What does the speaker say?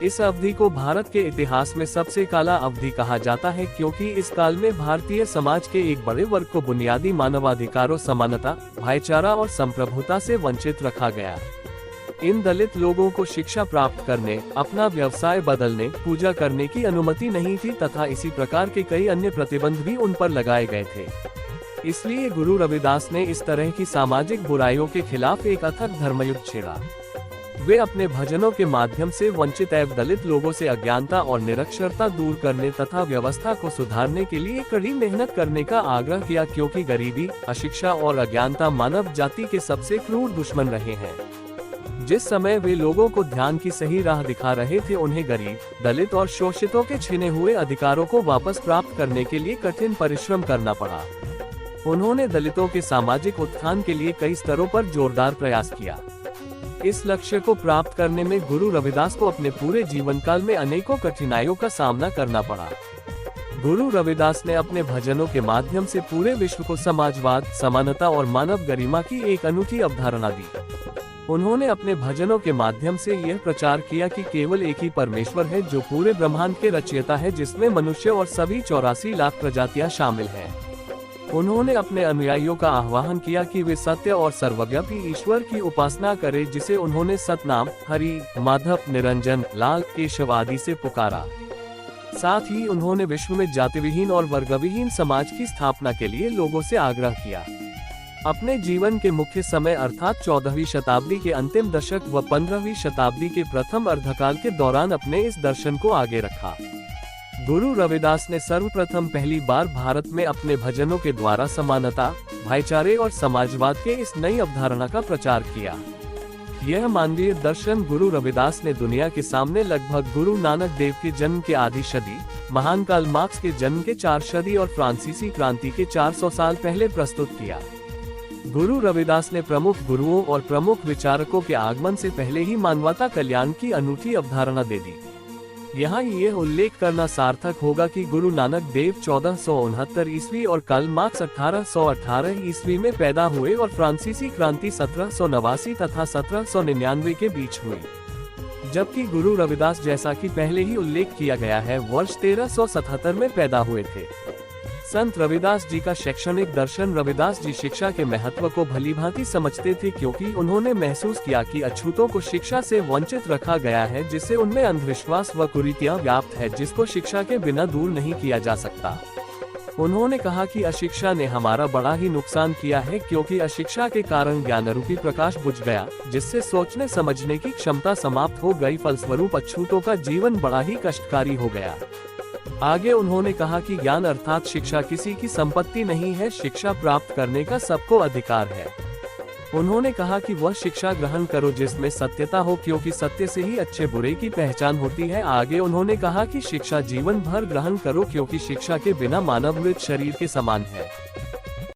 इस अवधि को भारत के इतिहास में सबसे काला अवधि कहा जाता है, क्योंकि इस काल में भारतीय समाज के एक बड़े वर्ग को बुनियादी मानवाधिकारों, समानता, भाईचारा और संप्रभुता से वंचित रखा गया। इन दलित लोगों को शिक्षा प्राप्त करने, अपना व्यवसाय बदलने, पूजा करने की अनुमति नहीं थी तथा इसी प्रकार के कई अन्य प्रतिबंध भी उन पर लगाए गए थे। इसलिए गुरु रविदास ने इस तरह की सामाजिक बुराइयों के खिलाफ एक अथक धर्मयुद्ध छेड़ा। वे अपने भजनों के माध्यम से वंचित एवं दलित लोगों से अज्ञानता और निरक्षरता दूर करने तथा व्यवस्था को सुधारने के लिए कड़ी मेहनत करने का आग्रह किया, क्योंकि गरीबी, अशिक्षा और अज्ञानता मानव जाति के सबसे क्रूर दुश्मन रहे हैं। जिस समय वे लोगों को ध्यान की सही राह दिखा रहे थे, उन्हें गरीब, दलित और शोषितों के छीने हुए अधिकारों को वापस प्राप्त करने के लिए कठिन परिश्रम करना पड़ा। उन्होंने दलितों के सामाजिक उत्थान के लिए कई स्तरों पर जोरदार प्रयास किया। इस लक्ष्य को प्राप्त करने में गुरु रविदास को अपने पूरे जीवन काल में अनेकों कठिनाइयों का सामना करना पड़ा। गुरु रविदास ने अपने भजनों के माध्यम से पूरे विश्व को समाजवाद, समानता और मानव गरिमा की एक अनूठी अवधारणा दी। उन्होंने अपने भजनों के माध्यम से यह प्रचार किया कि केवल एक ही परमेश्वर है जो पूरे ब्रह्मांड के रचयिता है, जिसमें मनुष्य और सभी 84 लाख प्रजातियां शामिल हैं। उन्होंने अपने अनुयायियों का आह्वान किया कि वे सत्य और सर्वव्यापी ईश्वर की उपासना करें, जिसे उन्होंने सतनाम, हरि, माधव, निरंजन, लाल, केशव आदि से पुकारा। साथ ही उन्होंने विश्व में जातिविहीन और वर्गविहीन समाज की स्थापना के लिए लोगों से आग्रह किया। अपने जीवन के मुख्य समय अर्थात 14वीं शताब्दी के अंतिम दशक व 15वीं शताब्दी के प्रथम अर्धकाल के दौरान अपने इस दर्शन को आगे रखा। गुरु रविदास ने सर्वप्रथम पहली बार भारत में अपने भजनों के द्वारा समानता, भाईचारे और समाजवाद के इस नई अवधारणा का प्रचार किया। यह मानवीय दर्शन गुरु रविदास ने दुनिया के सामने लगभग गुरु नानक देव के जन्म के आधी सदी, महान कार्ल मार्क्स के जन्म के 4 सदी और फ्रांसीसी क्रांति के 400 साल पहले प्रस्तुत किया। गुरु रविदास ने प्रमुख गुरुओं और प्रमुख विचारकों के आगमन से पहले ही मानवता कल्याण की अनूठी अवधारणा दे दी। यहाँ यह उल्लेख करना सार्थक होगा कि गुरु नानक देव 1469 ईस्वी और कार्ल मार्क्स 1818 ईस्वी में पैदा हुए और फ्रांसीसी क्रांति 1789 तथा 1799 के बीच हुई, जबकि गुरु रविदास, जैसा कि पहले ही उल्लेख किया गया है, वर्ष 1377 में पैदा हुए थे। संत रविदास जी का शैक्षणिक दर्शन। रविदास जी शिक्षा के महत्व को भलीभांति समझते थे, क्योंकि उन्होंने महसूस किया कि अछूतों को शिक्षा से वंचित रखा गया है, जिससे उनमें अंधविश्वास व कुरीतियां व्याप्त है, जिसको शिक्षा के बिना दूर नहीं किया जा सकता। उन्होंने कहा कि अशिक्षा ने हमारा बड़ा ही नुकसान किया है, क्योंकि अशिक्षा के कारण ज्ञानरूपी प्रकाश बुझ गया, जिससे सोचने समझने की क्षमता समाप्त हो गई। फलस्वरूप अछूतों का जीवन बड़ा ही कष्टकारी हो गया। आगे उन्होंने कहा कि ज्ञान अर्थात शिक्षा किसी की संपत्ति नहीं है, शिक्षा प्राप्त करने का सबको अधिकार है। उन्होंने कहा कि वह शिक्षा ग्रहण करो जिसमें सत्यता हो, क्योंकि सत्य से ही अच्छे बुरे की पहचान होती है। आगे उन्होंने कहा कि शिक्षा जीवन भर ग्रहण करो, क्योंकि शिक्षा के बिना मानव मृत शरीर के समान है।